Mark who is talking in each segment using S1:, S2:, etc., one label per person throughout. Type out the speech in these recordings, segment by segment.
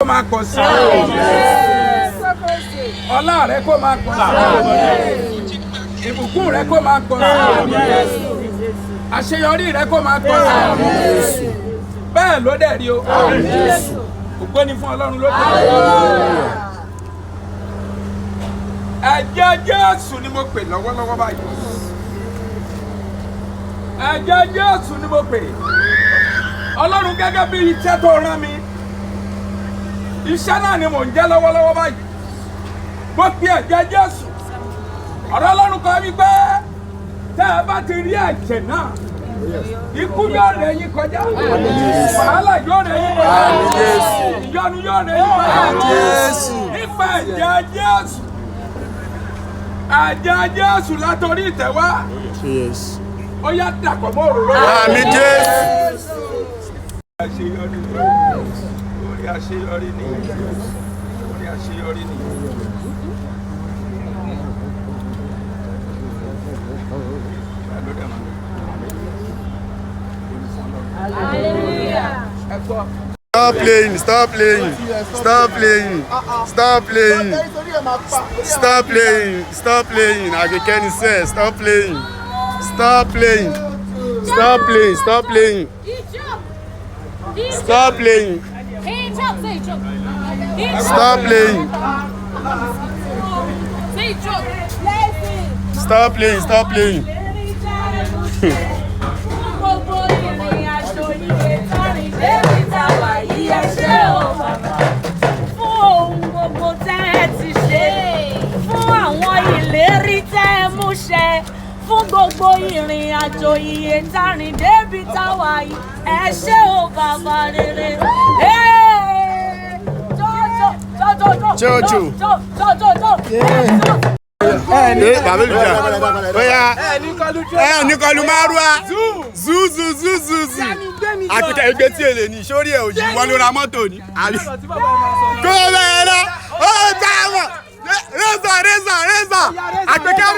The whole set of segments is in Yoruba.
S1: máa pọ̀ sí ọlá rẹ kó máa pọ̀ sí ìbùkún rẹ kó máa pọ̀ sí àṣeyọrí rẹ kó máa pọ̀ sí bẹ́ẹ̀ ló dẹ̀ rí o ògo ni fún Ọlọ́run lókè. Ẹ̀jẹ̀ Jésù ni mo pè lọ́wọ́lọ́wọ́ báyìí ẹ̀jẹ̀ Jésù ni mo pè Ọlọ́run gẹ́gẹ́ bí iṣẹ́ tó rán mi. Iṣẹ́ náà ni mò ń jẹ́ lọ́wọ́lọ́wọ́ báyìí. Mo pe ẹ̀jẹ̀ Jésù. Ọ̀rọ̀ Ọlọ́run kan wípé tẹ́ ẹ bá ti rí ẹ̀jẹ̀ náà, ikú yóò rẹ̀ yín kọjá. Wàhálà yóò rẹ̀ yín kọjá. Ìyọnu yóò rẹ̀ yín kọjá. Nípa ẹ̀jẹ̀ Jésù. Ẹ̀jẹ̀ Jésù látọrí ìtẹ́ wá. Ó yá dàpọ̀ mọ́ òróró.
S2: Àmín Jésù.
S1: Àṣeyọrí ni orí àṣeyọrí ni.
S2: Stop playing, stop playing, stop playing, stop playing, stop playing, stop playing. Akeola says stop playing, stop playing, stop playing, stop playing, stop playing. Stop playing. Stop playing. Stop playing.
S3: Fún gbogbo ìrìn àjò iye tárìn débi táwa yìí ẹ ṣé o bàbá rere.
S2: Jojo. Bàbá olùjà. Bóyá Nikolu Marua. Zu. Àkìtà ẹgbẹ́ tí èlé ní sórí ẹ̀ òjì wọn ló ra mọ́tò ní. Kó bẹ́ẹ̀ lọ, ó gbà wọ́n. Reza. Àpèkẹ́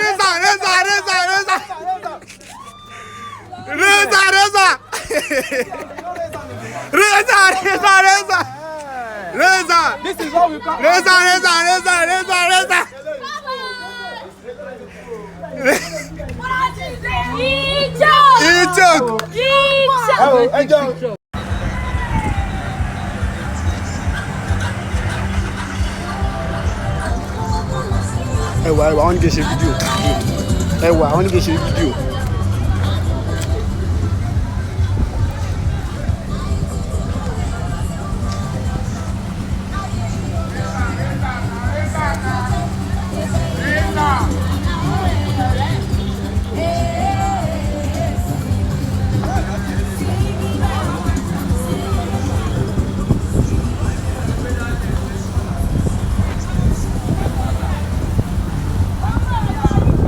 S2: Reza.
S1: This is what we call
S2: Reza. Ẹwà, I want to get a video.